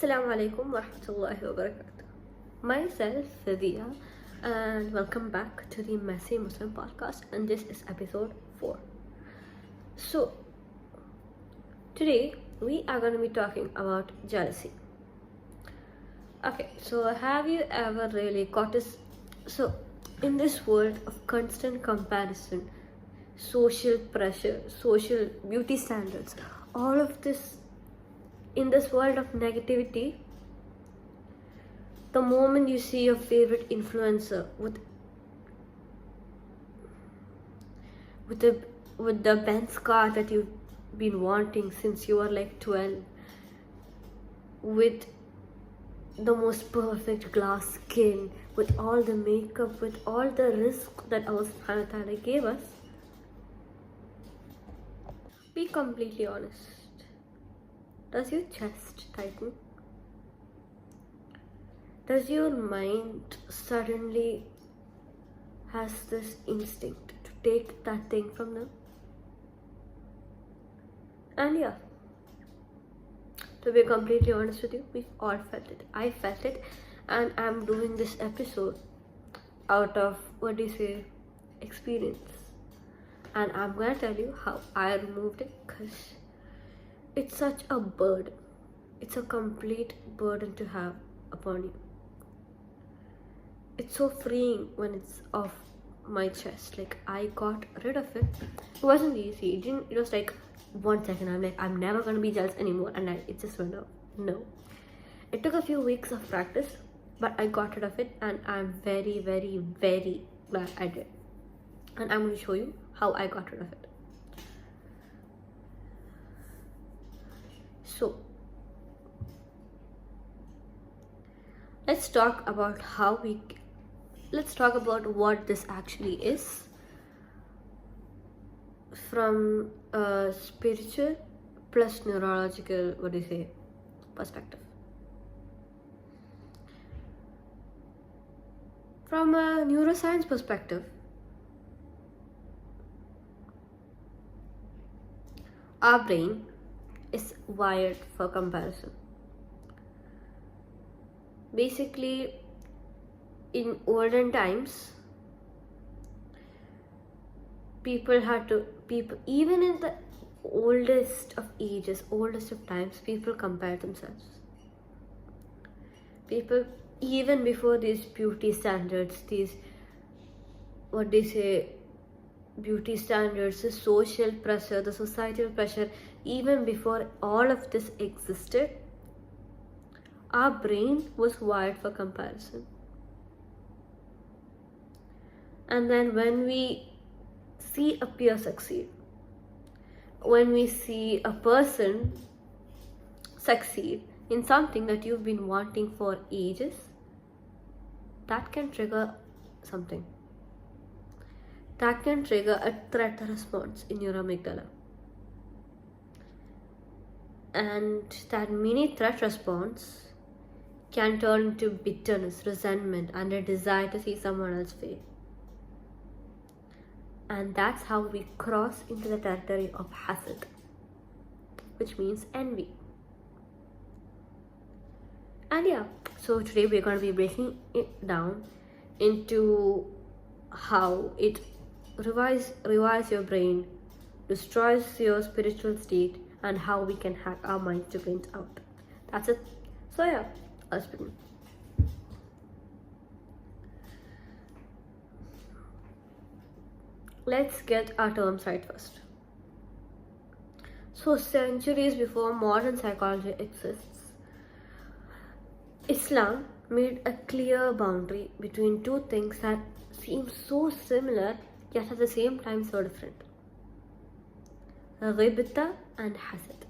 Assalamu alaikum wa rahmatullahi wa barakatuh. Myself, Vidya, and welcome back to the Messy Muslim podcast, and this is episode 4. So, today we are going to be talking about jealousy. Okay, so have you ever really got this? So, in this world of constant comparison, social pressure, social beauty standards, all of this, in this world of negativity, the moment you see your favorite influencer with the Benz car that you've been wanting since you were like 12, with the most perfect glass skin, with all the makeup, with all the risk that Allah subhanahu wa ta'ala gave us, be completely honest. Does your chest tighten? Does your mind suddenly has this instinct to take that thing from them? And yeah, to be completely honest with you, we've all felt it. I felt it, and I'm doing this episode out of experience. And I'm gonna tell you how I removed it, because it's such a burden. It's a complete burden to have upon you. It's so freeing when it's off my chest. Like, I got rid of it. It wasn't easy. It was like 1 second. I'm like, I'm never gonna be jealous anymore, and it just went off. No. It took a few weeks of practice, but I got rid of it, and I'm very, very, very glad I did. And I'm gonna show you how I got rid of it. So, let's talk about what this actually is from a spiritual plus neurological perspective. From a neuroscience perspective, our brain is wired for comparison. Basically, in olden times, even in the oldest of times, people compared themselves. People, even before these beauty standards, beauty standards, the social pressure, the societal pressure, even before all of this existed, our brain was wired for comparison. And then when we see a peer succeed, when we see a person succeed in something that you've been wanting for ages, that can trigger something. That can trigger a threat response in your amygdala. And that mini threat response can turn into bitterness, resentment, and a desire to see someone else fail. And that's how we cross into the territory of hasad, which means envy. And yeah, so today we're going to be breaking it down into how it revives your brain, destroys your spiritual state, and how we can hack our mind to print out. That's it. So yeah, let's begin. Let's get our terms right first. So, centuries before modern psychology exists, Islam made a clear boundary between two things that seem so similar yet at the same time so different: ghibta and hasad.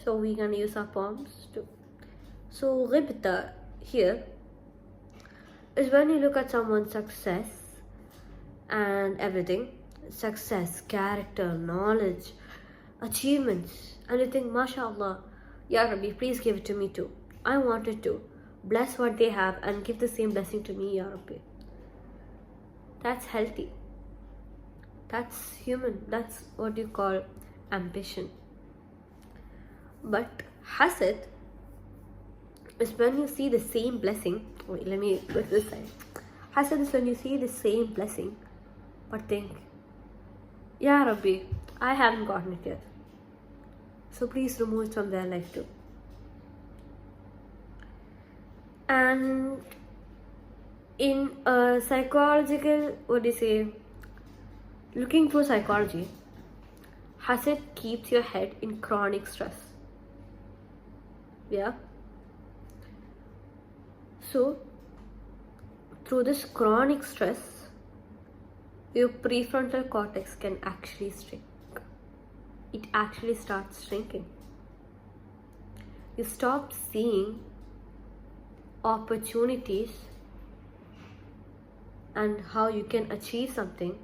So we're gonna use our palms too. So ghibta here is when you look at someone's success and everything, success, character, knowledge, achievements, and you think, mashallah, Ya Rabbi, please give it to me too. I want it too. Bless what they have and give the same blessing to me, Ya Rabbi. That's healthy. That's human. That's what you call ambition. But hasad is when you see the same blessing. Wait, let me look this side. Hasad is when you see the same blessing, but think, Ya Rabbi, I haven't gotten it yet. So please remove it from their life too. And in a psychological, looking through psychology, hasad keeps your head in chronic stress. Yeah. So, through this chronic stress, your prefrontal cortex can actually shrink. It actually starts shrinking. You stop seeing opportunities and how you can achieve something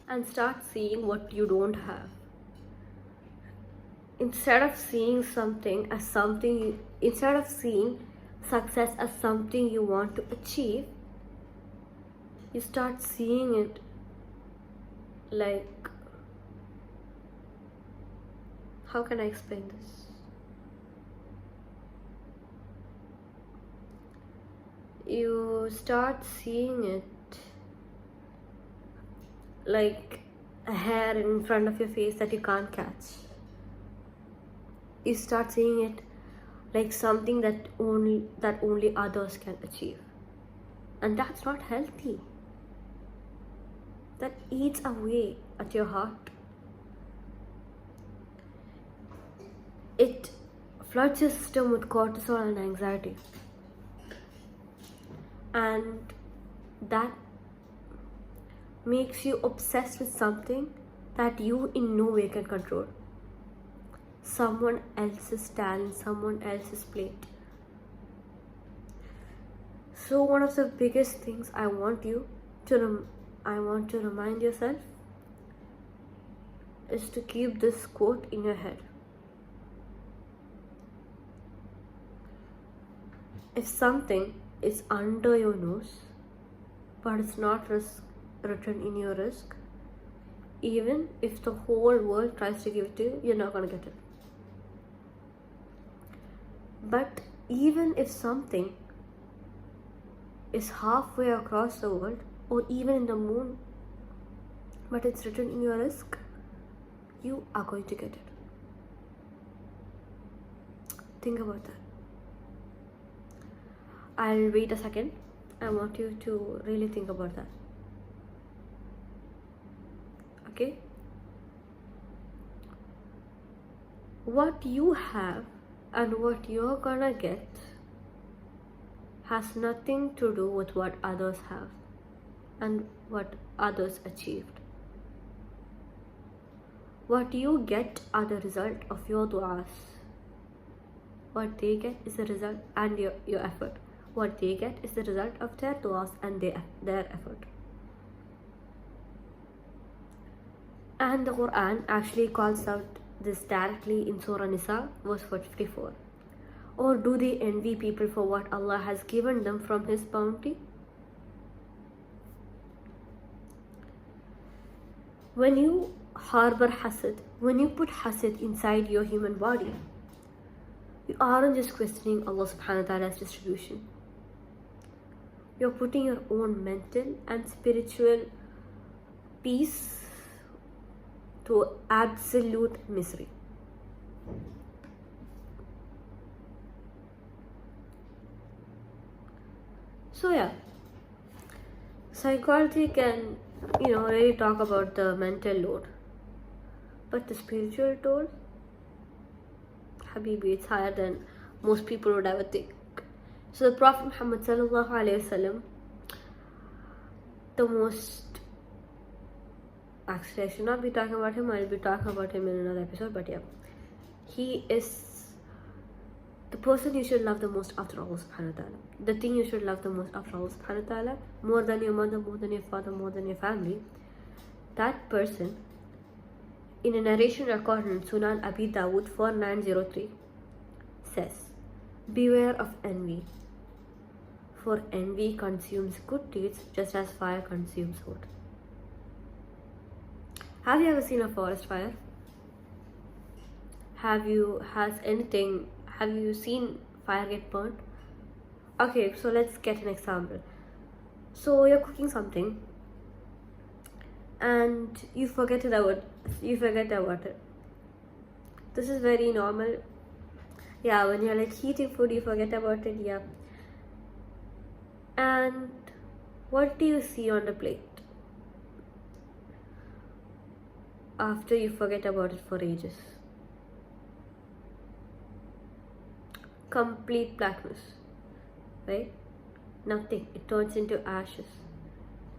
and start seeing what you don't have. Instead of seeing success as something you want to achieve, you start seeing it like, how can I explain this? You start seeing it like a hair in front of your face that you can't catch. You start seeing it like something that only others can achieve. And that's not healthy. That eats away at your heart. It floods your system with cortisol and anxiety. And that makes you obsessed with something that you in no way can control. Someone else's talent, someone else's plate. So one of the biggest things I want to remind yourself is to keep this quote in your head. If something is under your nose, but it's not written in your risk, even if the whole world tries to give it to you, you're not going to get it. But even if something is halfway across the world, or even in the moon, but it's written in your risk, you are going to get it. Think about that. I'll wait a second. I want you to really think about that. Okay? What you have and what you're gonna get has nothing to do with what others have and what others achieved. What you get are the result of your du'as. What they get is the result and your effort. What they get is the result of their du'as and their effort. And the Quran actually calls out this directly in Surah Nisa, verse 54. Or do they envy people for what Allah has given them from His bounty? When you harbor hasad, when you put hasad inside your human body, you aren't just questioning Allah subhanahu wa ta'ala's distribution. You're putting your own mental and spiritual peace to absolute misery. So yeah, psychology can, really talk about the mental load, but the spiritual toll, Habibi, it's higher than most people would ever think. So the Prophet Muhammad sallallahu alaihi wasallam, actually I should not be talking about him, I'll be talking about him in another episode, but yeah, he is the person you should love the most after Allah subhanahu wa ta'ala. The thing you should love the most after Allah subhanahu wa ta'ala, more than your mother, more than your father, more than your family. That person, in a narration recorded in Sunan Abi Dawud 4903, says, beware of envy, for envy consumes good deeds just as fire consumes wood. Have you ever seen a forest fire? Have you seen fire get burnt? Okay, so let's get an example. So you're cooking something and you forget about it. This is very normal. Yeah, when you're like heating food, you forget about it. Yeah. And what do you see on the plate after you forget about it for ages? Complete blackness, right? Nothing. It turns into ashes.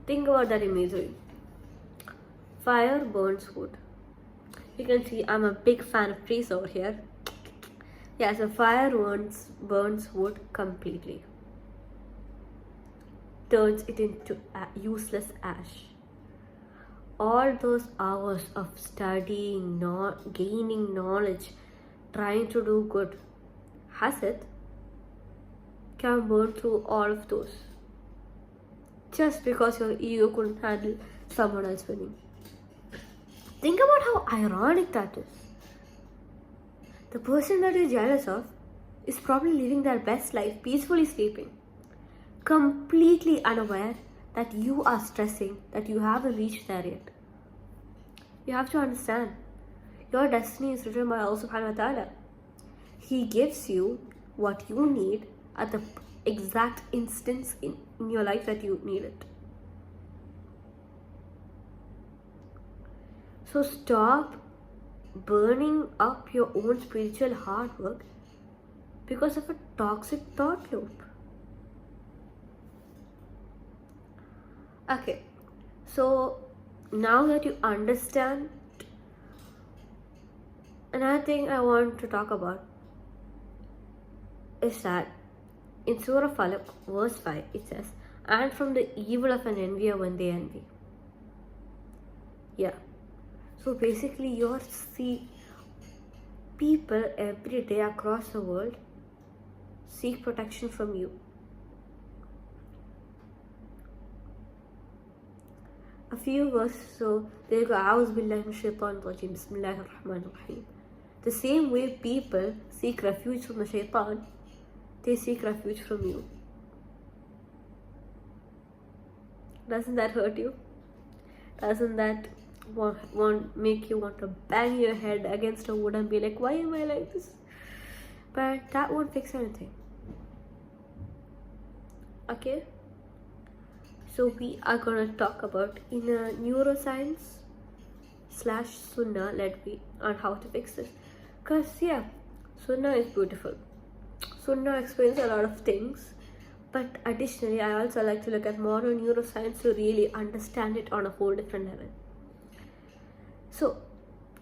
Think about that imagery. Fire burns wood. You can see I'm a big fan of trees over here. Yeah, so fire burns wood completely. Turns it into useless ash. All those hours of studying, gaining knowledge, trying to do good, hasad can burn through all of those. Just because your ego couldn't handle someone else winning. Think about how ironic that is. The person that you're jealous of is probably living their best life, peacefully sleeping, completely unaware that you are stressing, that you haven't reached there yet. You have to understand, your destiny is written by Allah subhanahu wa ta'ala. He gives you what you need at the exact instance in your life that you need it. So stop burning up your own spiritual hard work because of a toxic thought loop. Okay, so now that you understand, another thing I want to talk about is that in Surah Falaq, verse 5, it says, and from the evil of an envier when they envy. Yeah. So basically, you see people every day across the world seek protection from you. A few verses, so there you go, A'udhu billahi minash shaitanir rajeem, Bismillahir Rahmanir Rahim. The same way people seek refuge from the shaitan, they seek refuge from you. Doesn't that hurt you? Doesn't that make you want to bang your head against a wood and be like, why am I like this? But that won't fix anything. Okay, so we are gonna talk about in a neuroscience / sunnah led way on how to fix this. Cause yeah, sunnah is beautiful. Sunnah explains a lot of things, but additionally I also like to look at modern neuroscience to really understand it on a whole different level. So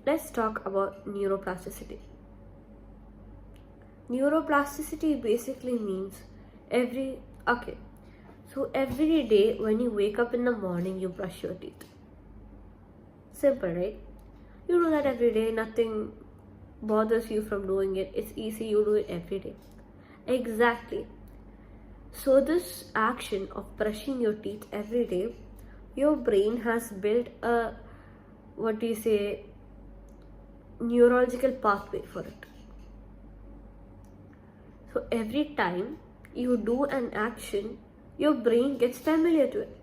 let's talk about neuroplasticity. Neuroplasticity basically means every day when you wake up in the morning, you brush your teeth. Simple, right? You do that every day, nothing bothers you from doing it. It's easy, you do it every day. Exactly. So this action of brushing your teeth every day, your brain has built a neurological pathway for it. So every time you do an action, your brain gets familiar to it.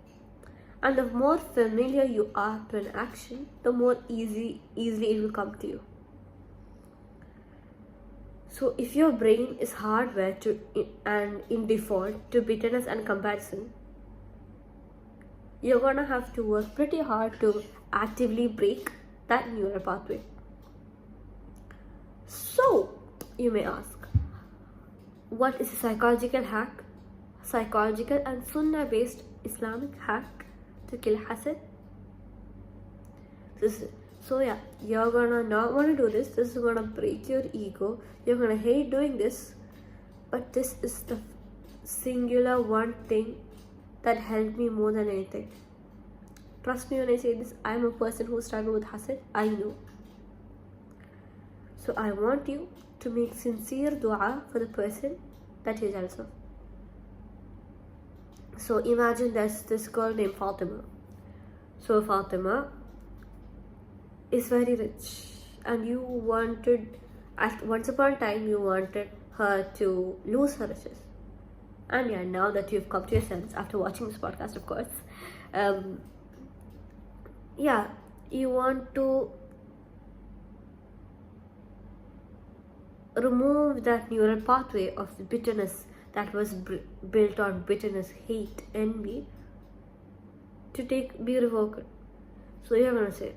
And the more familiar you are to an action, the more easily it will come to you. So if your brain is hardwired and in default to bitterness and comparison, you're gonna have to work pretty hard to actively break that neural pathway. So you may ask, what is a psychological hack? Psychological and sunnah based Islamic hack to kill hasad? So yeah, you're gonna not want to do this. This is gonna break your ego. You're gonna hate doing this, but this is the singular one thing that helped me more than anything. Trust me when I say this, I'm a person who struggled with hasad. I know. So I want you to make sincere dua for the person that you're jealous of. So imagine there's this girl named Fatima. So Fatima is very rich, and once upon a time you wanted her to lose her riches. And yeah, now that you've come to your sense after watching this podcast, of course, yeah, you want to remove that neural pathway of bitterness that was built on bitterness, hate, envy, to be revoked. So you're gonna say,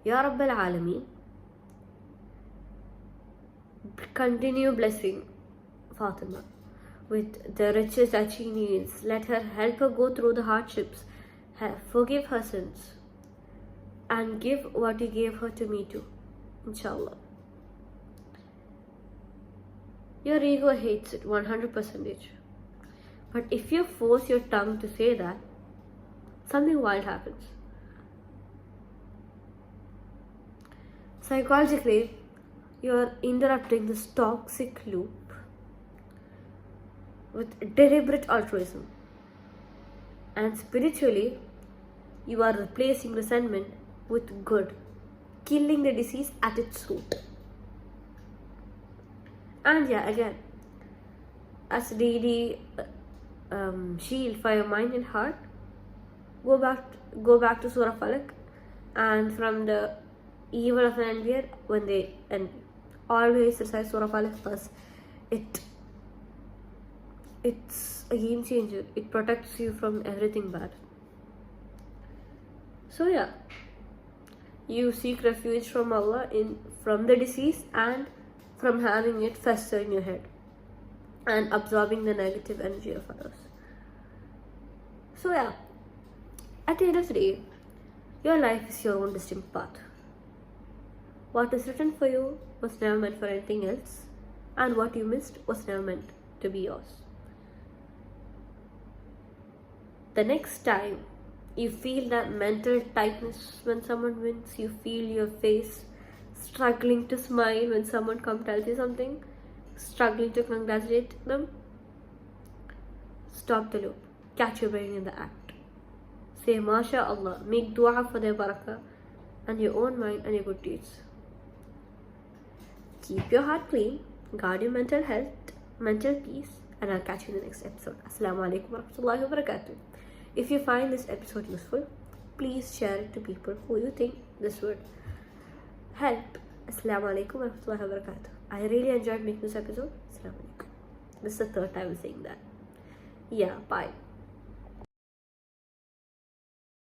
Ya Rabbal Alameen, continue blessing Fatima with the riches that she needs. Let her help her go through the hardships, forgive her sins, and give what you gave her to me too, inshallah. Your ego hates it 100%. But if you force your tongue to say that, something wild happens. Psychologically, you're interrupting this toxic loop with deliberate altruism. And spiritually, you are replacing resentment with good, killing the disease at its root. And yeah, again, as daily shield for your mind and heart, go back to Surah Falak, and from the evil of an envier, when they envy, always recite Surah Falak first. It's a game changer. It protects you from everything bad. So yeah, you seek refuge from Allah from the disease and from having it fester in your head and absorbing the negative energy of others. So yeah, at the end of the day, your life is your own distinct path. What is written for you was never meant for anything else, and what you missed was never meant to be yours. The next time you feel that mental tightness when someone wins, you feel your face struggling to smile when someone tells you something, struggling to congratulate them, stop the loop, catch your brain in the act. Say MashaAllah, make dua for their barakah and your own mind and your good deeds. Keep your heart clean, guard your mental health, mental peace, and I'll catch you in the next episode. Assalamu alaikum warahmatullahi wabarakatuh. If you find this episode useful, please share it to people who you think this would help. Assalamu alaikum warahmatullahi wabarakatuh. I really enjoyed making this episode. Assalamu alaikum. This is the third time I'm saying that. Yeah, bye.